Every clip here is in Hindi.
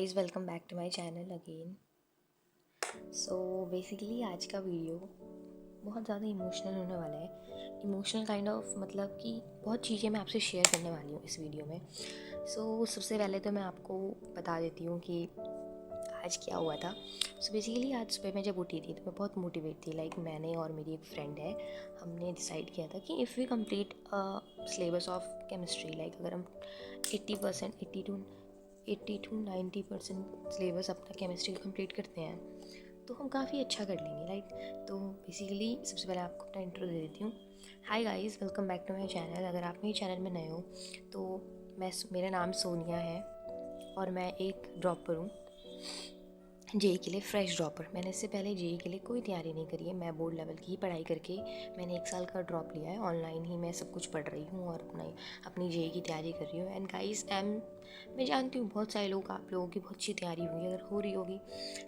Guys, welcome back to my channel again. So basically आज का वीडियो बहुत ज़्यादा इमोशनल होने वाला है। इमोशनल काइंड ऑफ मतलब कि बहुत चीज़ें मैं आपसे शेयर करने वाली हूँ इस वीडियो में। सबसे पहले तो मैं आपको बता देती हूँ कि आज क्या हुआ था। बेसिकली आज सुबह मैं जब उठी थी तो मैं बहुत मोटिवेट थी। मैंने और मेरी एक फ्रेंड है, हमने डिसाइड किया था कि if we complete syllabus of chemistry, अगर हम 80% 80 टू 90% सिलेबस अपना केमिस्ट्री का कंप्लीट करते हैं तो हम काफ़ी अच्छा कर लेंगे, राइट। तो बेसिकली सबसे पहले आपको अपना इंट्रो दे देती हूँ। Hi guys, welcome back to my channel. अगर आप मेरे चैनल में नए हो तो मेरा नाम सोनिया है और मैं एक ड्रॉपर हूँ, जेई के लिए फ्रेश ड्रॉपर। मैंने इससे पहले जेई के लिए कोई तैयारी नहीं करी है। मैं बोर्ड लेवल की ही पढ़ाई करके मैंने 1 साल का ड्रॉप लिया है। ऑनलाइन ही मैं सब कुछ पढ़ रही हूँ और अपनी जेई की तैयारी कर रही हूँ। एंड गाइस, मैं जानती हूँ बहुत सारे लोग, आप लोगों की बहुत अच्छी तैयारी हुई, अगर हो रही होगी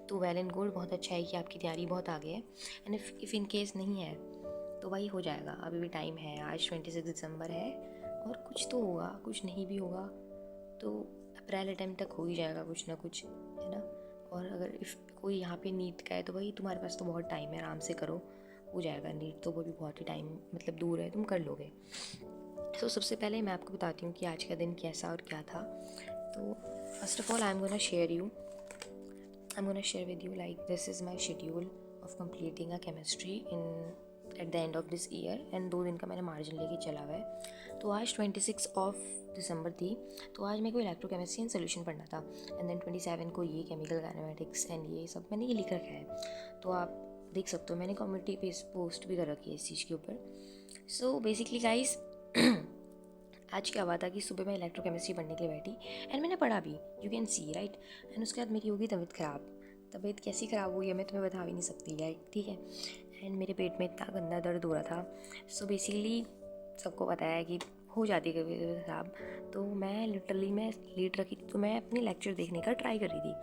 तो वेल एंड गुड, बहुत अच्छा है कि आपकी तैयारी बहुत आगे है। एंड इफ़ इन केस नहीं है तो भाई हो जाएगा, अभी भी टाइम है। आज 26 दिसंबर है और कुछ तो होगा, कुछ नहीं भी होगा तो अप्रैल अटेम्प्ट तक हो ही जाएगा कुछ ना कुछ, है ना। और अगर इफ़ कोई यहाँ पे नीट का है तो भाई तुम्हारे पास तो बहुत टाइम है, आराम से करो, हो जाएगा। नीट तो वो भी बहुत ही टाइम मतलब दूर है, तुम कर लोगे। सबसे पहले मैं आपको बताती हूँ कि आज का दिन कैसा और क्या था। तो first of all I am gonna share with you this is my schedule of completing a chemistry in at the end of this year. And 2 दिन का मैंने मार्जिन लेके चला हुआ है। तो आज 26 ऑफ दिसंबर थी, तो आज मेरे को इलेक्ट्रोकेमिस्ट्री एंड सोल्यूशन पढ़ना था। एंड देन 27 को ये केमिकल काइनेमेटिक्स एंड ये सब मैंने ये लिख रखा है, तो आप देख सकते हो। मैंने कम्युनिटी पे पोस्ट भी कर रखी है इस चीज़ के ऊपर। सो बेसिकली गाइस, आज क्या हुआ था कि सुबह मैं इलेक्ट्रोकेमिस्ट्री पढ़ने के लिए बैठी एंड मैंने पढ़ा भी, you can see right. And उसके बाद मेरी होगी तबीयत ख़राब। तबीयत कैसी ख़राब हुई है मैं तुम्हें बता भी नहीं सकती, राइट, ठीक है। एंड मेरे पेट में इतना गंदा दर्द हो रहा था। बेसिकली सबको पता है कि हो जाती है कभी कभी ख़राब। तो मैं लेट रखी थी, तो मैं अपने लेक्चर देखने का ट्राई कर रही थी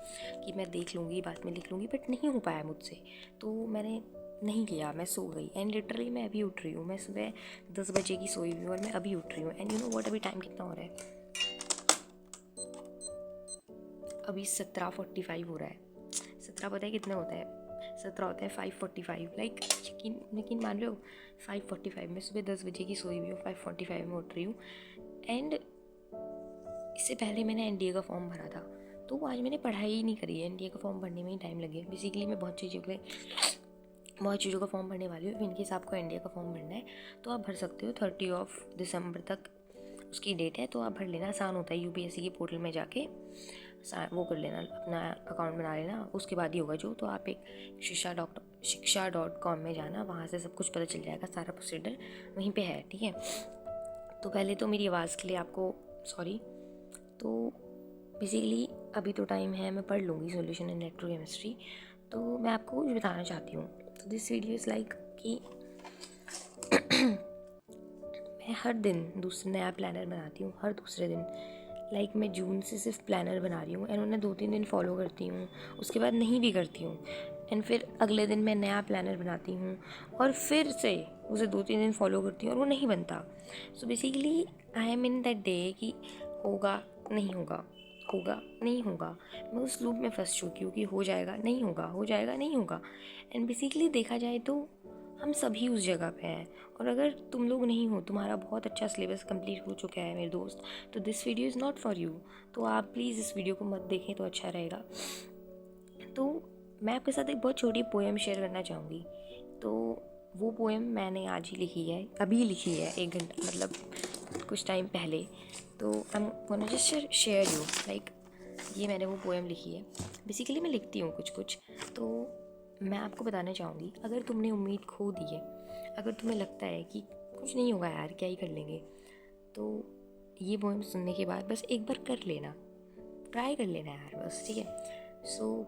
कि मैं देख लूँगी, बाद में लिख लूँगी, बट नहीं हो पाया मुझसे। तो मैंने नहीं किया, मैं सो गई। एंड लिटरली मैं अभी उठ रही हूँ, मैं सुबह 10 बजे की सोई हुई हूँ और मैं अभी उठ रही हूँ। एंड यू नो व्हाट, अभी टाइम कितना हो रहा है? अभी 17:45 हो रहा है। 17 पता है कितना होता है? 17 होता है 5:45। यकीन मान रहे हो? 5:45, मैं सुबह 10 बजे की सोई हुई हूँ, 5:45 में उठ रही हूँ। एंड इससे पहले मैंने एनडीए का फॉर्म भरा था, तो आज मैंने पढ़ाई ही नहीं करी है। एनडीए का फॉर्म भरने में ही टाइम लगे। बेसिकली मैं बहुत चीज़ों का फॉर्म भरने वाली हूँ। इनकेस आपको एनडीए का फॉर्म भरना है तो आप भर सकते हो। 30 दिसंबर तक उसकी डेट है, तो आप भर लेना। आसान होता है, यूपीएससी के पोर्टल में जाके वो कर लेना, अपना अकाउंट बना लेना, उसके बाद ही होगा जो। तो आप एक शिक्षा.com में जाना, वहाँ से सब कुछ पता चल जाएगा, सारा प्रोसीडर वहीं पे है, ठीक है। तो पहले तो मेरी आवाज़ के लिए आपको सॉरी। तो बेसिकली अभी तो टाइम है, मैं पढ़ लूँगी सॉल्यूशन इन इलेक्ट्रोकेमिस्ट्री। तो मैं आपको कुछ बताना चाहती हूँ। तो दिस वीडियो इज़ कि मैं हर दिन नया प्लानर बनाती हूँ, हर दूसरे दिन। मैं जून से सिर्फ प्लानर बना रही हूँ एंड उन्हें 2-3 दिन फॉलो करती हूँ, उसके बाद नहीं भी करती हूँ। एंड फिर अगले दिन मैं नया प्लानर बनाती हूँ और फिर से उसे 2-3 दिन फॉलो करती हूँ और वो नहीं बनता। Basically I am in that day कि होगा नहीं होगा, होगा नहीं होगा। मैं उस लूप में फंस चुकी हूँ कि हो जाएगा नहीं होगा, हो जाएगा नहीं होगा। एंड बेसिकली देखा जाए तो हम सभी उस जगह पे हैं। और अगर तुम लोग नहीं हो, तुम्हारा बहुत अच्छा सिलेबस कंप्लीट हो चुका है मेरे दोस्त, तो this video is not for you. तो आप प्लीज़ इस वीडियो को मत देखें तो अच्छा रहेगा। तो मैं आपके साथ एक बहुत छोटी पोएम शेयर करना चाहूँगी। तो वो पोएम मैंने आज ही लिखी है, अभी लिखी है, 1 घंटा मतलब कुछ टाइम पहले। तो I am gonna just share you ये मैंने वो पोएम लिखी है। बेसिकली मैं लिखती हूँ कुछ कुछ, तो मैं आपको बताना चाहूँगी, अगर तुमने उम्मीद खो दी है, अगर तुम्हें लगता है कि कुछ नहीं होगा यार, क्या ही कर लेंगे, तो ये पोएम सुनने के बाद बस एक बार कर लेना, ट्राई कर लेना यार, बस, ठीक है।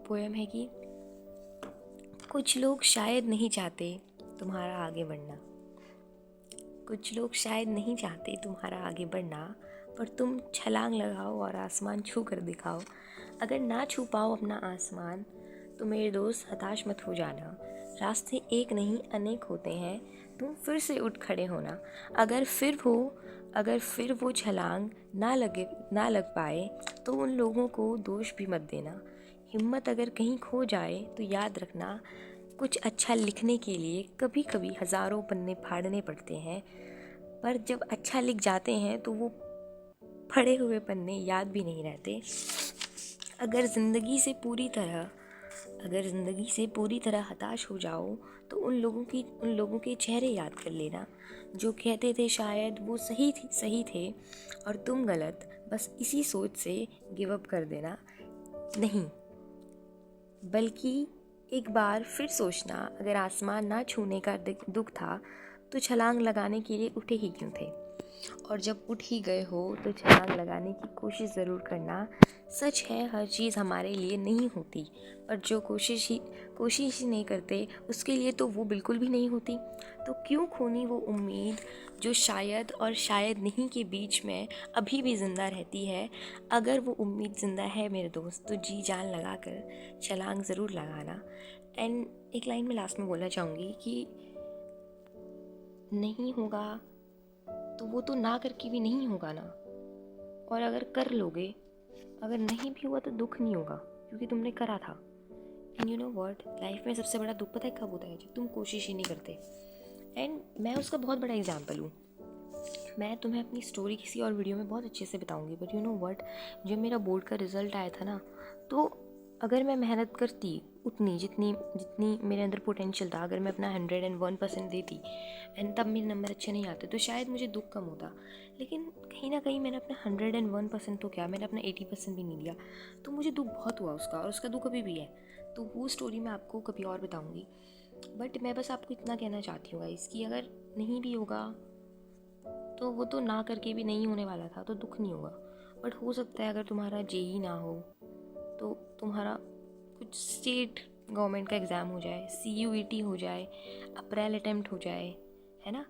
पोएम है कि कुछ लोग शायद नहीं चाहते तुम्हारा आगे बढ़ना, कुछ लोग शायद नहीं चाहते तुम्हारा आगे बढ़ना, पर तुम छलांग लगाओ और आसमान छू कर दिखाओ। अगर ना छू पाओ अपना आसमान तो मेरे दोस्त हताश मत हो जाना। रास्ते एक नहीं अनेक होते हैं, तुम फिर से उठ खड़े होना। अगर फिर वो छलांग ना लग पाए तो उन लोगों को दोष भी मत देना। हिम्मत अगर कहीं खो जाए तो याद रखना, कुछ अच्छा लिखने के लिए कभी कभी हज़ारों पन्ने फाड़ने पड़ते हैं, पर जब अच्छा लिख जाते हैं तो वो फड़े हुए पन्ने याद भी नहीं रहते। अगर ज़िंदगी से पूरी तरह हताश हो जाओ तो उन लोगों के चेहरे याद कर लेना जो कहते थे शायद वो सही थे और तुम गलत। बस इसी सोच से गिव अप कर देना नहीं, बल्कि एक बार फिर सोचना, अगर आसमान ना छूने का दुख था तो छलांग लगाने के लिए उठे ही क्यों थे। और जब उठ ही गए हो तो छलांग लगाने की कोशिश ज़रूर करना। सच है, हर चीज़ हमारे लिए नहीं होती, पर जो कोशिश ही नहीं करते उसके लिए तो वो बिल्कुल भी नहीं होती। तो क्यों खोनी वो उम्मीद जो शायद और शायद नहीं के बीच में अभी भी ज़िंदा रहती है। अगर वो उम्मीद ज़िंदा है मेरे दोस्त, तो जी जान लगा कर छलांग ज़रूर लगाना। एंड एक लाइन में लास्ट में बोलना चाहूँगी कि नहीं होगा तो वो तो ना करके भी नहीं होगा ना, और अगर कर लोगे, अगर नहीं भी हुआ तो दुख नहीं होगा क्योंकि तुमने करा था। And you know what, life में सबसे बड़ा दुख पता है कब होता है? जब तुम कोशिश ही नहीं करते। एंड मैं उसका बहुत बड़ा एग्जाम्पल हूँ। मैं तुम्हें अपनी स्टोरी किसी और वीडियो में बहुत अच्छे से बताऊँगी, बट यू नो व्हाट, जब मेरा बोर्ड का रिज़ल्ट आया था ना, तो अगर मैं मेहनत करती उतनी जितनी मेरे अंदर पोटेंशियल था, अगर मैं अपना 101% देती एंड तब मेरे नंबर अच्छे नहीं आते, तो शायद मुझे दुख कम होता। लेकिन कहीं ना कहीं मैंने अपना 101% तो क्या, मैंने अपना 80% भी नहीं दिया, तो मुझे दुख बहुत हुआ उसका, और उसका दुख अभी भी है। तो वो स्टोरी मैं आपको कभी और बताऊँगी। बट मैं बस आपको इतना कहना चाहती हूँ गाइस कि अगर नहीं भी होगा तो वो तो ना करके भी नहीं होने वाला था, तो दुख नहीं होगा। बट हो सकता है अगर तुम्हारा जेई ना हो तो तुम्हारा कुछ स्टेट गवर्नमेंट का एग्ज़ाम हो जाए, CUET हो जाए, अप्रैल अटेम्प्ट हो जाए, है ना,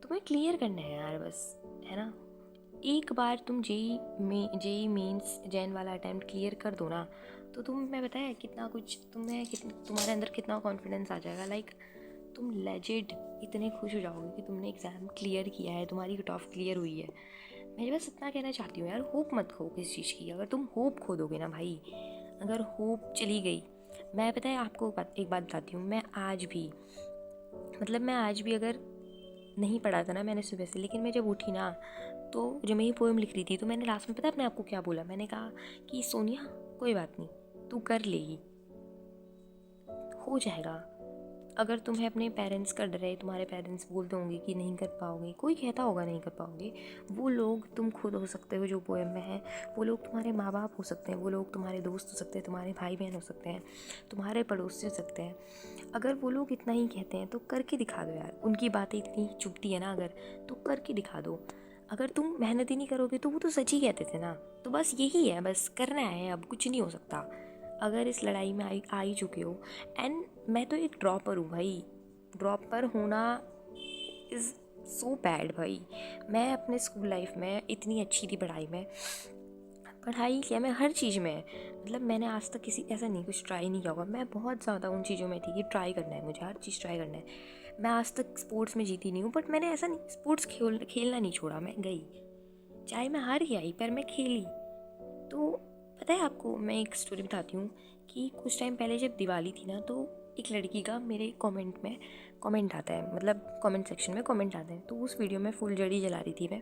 तुम्हें क्लियर करना है यार बस, है ना। एक बार तुम जेई मेंस जैन वाला अटेम्प्ट क्लियर कर दो ना, तो मैं बताया कितना कुछ तुम्हारे अंदर कितना कॉन्फिडेंस आ जाएगा। लाइक तुम लेजिड इतने खुश हो जाओगे कि तुमने एग्ज़ाम क्लियर किया है, तुम्हारी कट ऑफ क्लियर हुई है। मैं बस इतना कहना चाहती हूँ यार, होप मत खो किसी चीज़ की। अगर तुम होप खो दोगे ना भाई, अगर होप चली गई, मैं पता है आपको एक बात बताती हूँ, मैं आज भी अगर नहीं पढ़ा था ना मैंने सुबह से, लेकिन मैं जब उठी ना, तो जब मैं ये पोएम लिख रही थी, तो मैंने लास्ट में पता है अपने आपको क्या बोला? मैंने कहा कि सोनिया कोई बात नहीं, तू कर लेगी, हो जाएगा। अगर तुम्हें अपने पेरेंट्स का डर है, तुम्हारे पेरेंट्स बोलते होंगे कि नहीं कर पाओगे, कोई कहता होगा नहीं कर पाओगे, वो लोग तुम खुद हो सकते हो जो पोएम में है, वो लोग तुम्हारे माँ बाप हो सकते हैं, वो लोग तुम्हारे दोस्त हो सकते हैं, तुम्हारे भाई बहन हो सकते हैं, तुम्हारे पड़ोसी हो सकते हैं। अगर वो लोग इतना ही कहते हैं तो करके दिखा दो यार, उनकी बातें इतनी चुभती है ना, अगर तो करके दिखा दो। अगर तुम मेहनत ही नहीं करोगे तो वो तो सच ही कहते थे ना। तो बस यही है, बस करना है, अब कुछ नहीं हो सकता। अगर इस लड़ाई में आ ही चुके हो, एंड मैं तो एक ड्रॉपर हूँ भाई, ड्रॉपर होना इज़ सो बैड भाई। मैं अपने स्कूल लाइफ में इतनी अच्छी थी पढ़ाई क्या, मैं हर चीज़ में, मतलब मैंने आज तक किसी ऐसा नहीं कुछ ट्राई नहीं किया होगा। मैं बहुत ज़्यादा उन चीज़ों में थी कि ट्राई करना है, मुझे हर चीज़ ट्राई करना है। मैं आज तक स्पोर्ट्स में जीती नहीं हूँ, बट मैंने ऐसा नहीं स्पोर्ट्स खेलना नहीं छोड़ा, मैं गई, चाहे मैं हार गई पर मैं खेली। तो पता है आपको, मैं एक स्टोरी बताती हूँ कि कुछ टाइम पहले जब दिवाली थी ना, तो एक लड़की का मेरे कमेंट में कमेंट आता है, मतलब कमेंट सेक्शन में कमेंट आता है। तो उस वीडियो में फुलझड़ी जला रही थी मैं,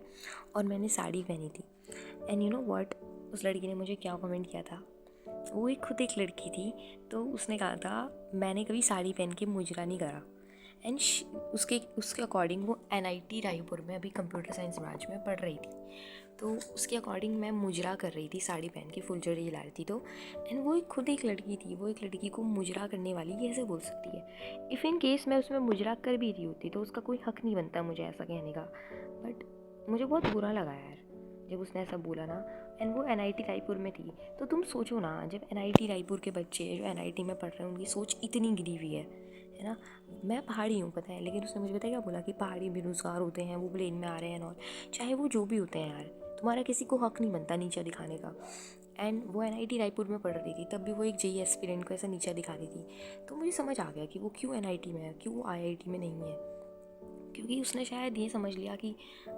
और मैंने साड़ी पहनी थी। एंड यू नो व्हाट, उस लड़की ने मुझे क्या कमेंट किया था? वो खुद एक लड़की थी, तो उसने कहा था मैंने कभी साड़ी पहन के मुजरा नहीं करा। एंड उसके अकॉर्डिंग वो NIT रायपुर में अभी कंप्यूटर साइंस ब्रांच में पढ़ रही थी, तो उसके अकॉर्डिंग मैं मुजरा कर रही थी, साड़ी पहन के फुलझड़ी जला रही थी। तो एंड वो खुद एक लड़की थी, वो एक लड़की को मुजरा करने वाली कैसे बोल सकती है? इफ़ इन केस मैं उसमें मुजरा कर भी रही होती तो उसका कोई हक नहीं बनता मुझे ऐसा कहने का। बट मुझे बहुत बुरा लगा यार जब उसने ऐसा बोला ना। एंड वो NIT रायपुर में थी, तो तुम सोचो ना, जब NIT रायपुर के बच्चे जो NIT में पढ़ रहे हैं उनकी सोच इतनी गिरी हुई है ना। मैं पहाड़ी हूँ पता है, लेकिन उसने मुझे पता है क्या बोला कि पहाड़ी बेरोज़गार होते हैं, वो प्लेन में आ रहे हैं, और चाहे वो जो भी होते हैं यार, तुम्हारा किसी को हक नहीं बनता नीचा दिखाने का। एंड वो NIT रायपुर में पढ़ रही थी, तब भी वो एक JEE एस्पिरेंट को ऐसा नीचा दिखा रही थी। तो मुझे समझ आ गया कि वो क्यों NIT में है, क्यों IIT में नहीं है। क्योंकि उसने शायद ये समझ लिया कि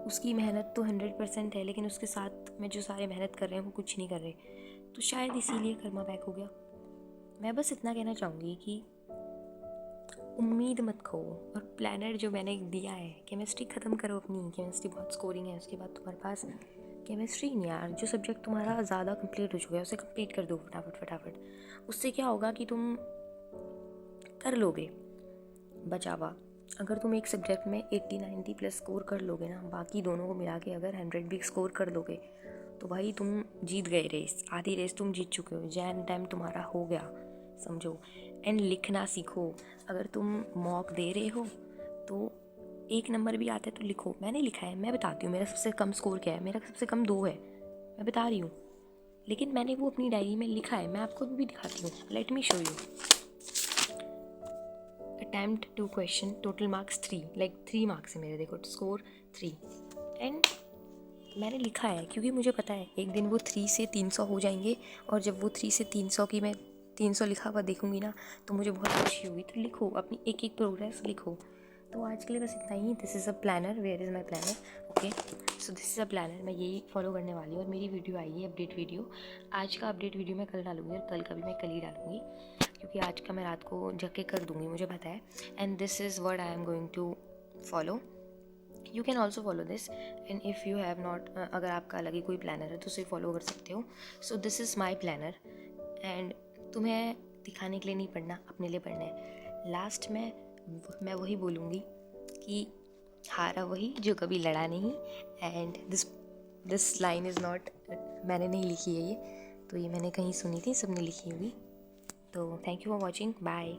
उसकी मेहनत तो 100% है, लेकिन उसके साथ में जो सारे मेहनत कर रहे हैं वो कुछ नहीं कर रहे, तो शायद इसीलिए कर्मा बैक हो गया। मैं बस इतना कहना चाहूँगी कि उम्मीद मत खो, और प्लानर जो मैंने दिया है, केमिस्ट्री ख़त्म करो अपनी। केमिस्ट्री बहुत स्कोरिंग है, उसके बाद तुम्हारे पास केमिस्ट्री नहीं यार, जो सब्जेक्ट तुम्हारा ज़्यादा कंप्लीट हो चुका है उसे कंप्लीट कर दो फटाफट फटाफट। उससे क्या होगा कि तुम कर लोगे बचावा। अगर तुम एक सब्जेक्ट में 80-90 प्लस स्कोर कर लोगे ना, बाकी दोनों को मिला के अगर 100 भी स्कोर कर लोगे, तो भाई तुम जीत गए रेस। आधी रेस तुम जीत चुके हो, जैन टाइम तुम्हारा हो गया, समझो। एंड लिखना सीखो। अगर तुम मॉक दे रहे हो तो 1 नंबर भी आता है तो लिखो। मैंने लिखा है, मैं बताती हूँ मेरा सबसे कम स्कोर क्या है। मेरा सबसे कम 2 है, मैं बता रही हूँ, लेकिन मैंने वो अपनी डायरी में लिखा है। मैं आपको भी दिखाती हूँ, let me show you. Attempt 2 question, total marks 3, like 3 marks है मेरे, देखो स्कोर 3। एंड मैंने लिखा है क्योंकि मुझे पता है एक दिन वो 3 से 300 हो जाएंगे, और जब वो 3 से 300 की मैं 300 लिखा हुआ देखूंगी ना, तो मुझे बहुत खुशी होगी। तो लिखो, अपनी एक एक प्रोग्रेस लिखो। तो आज के लिए बस इतना ही। This is a planner, where is my planner, okay. So this is a planner, मैं यही फॉलो करने वाली हूँ। और मेरी वीडियो आई है अपडेट वीडियो, आज का अपडेट वीडियो मैं कल डालूंगी, और कल का भी मैं कल ही डालूंगी, क्योंकि आज का मैं रात को जग के कर दूँगी, मुझे पता है। And this is what I am going to follow. You can also follow this, and if you have not, अगर आपका अलग ही कोई प्लानर है तो उसे फॉलो कर सकते हो। So this is my planner, and तुम्हें दिखाने के लिए नहीं पढ़ना, अपने लिए पढ़ना है। लास्ट में मैं वही बोलूँगी कि हारा वही जो कभी लड़ा नहीं। And this line is not, मैंने नहीं लिखी है ये, तो ये मैंने कहीं सुनी थी, सबने लिखी होगी। तो thank you for watching, bye.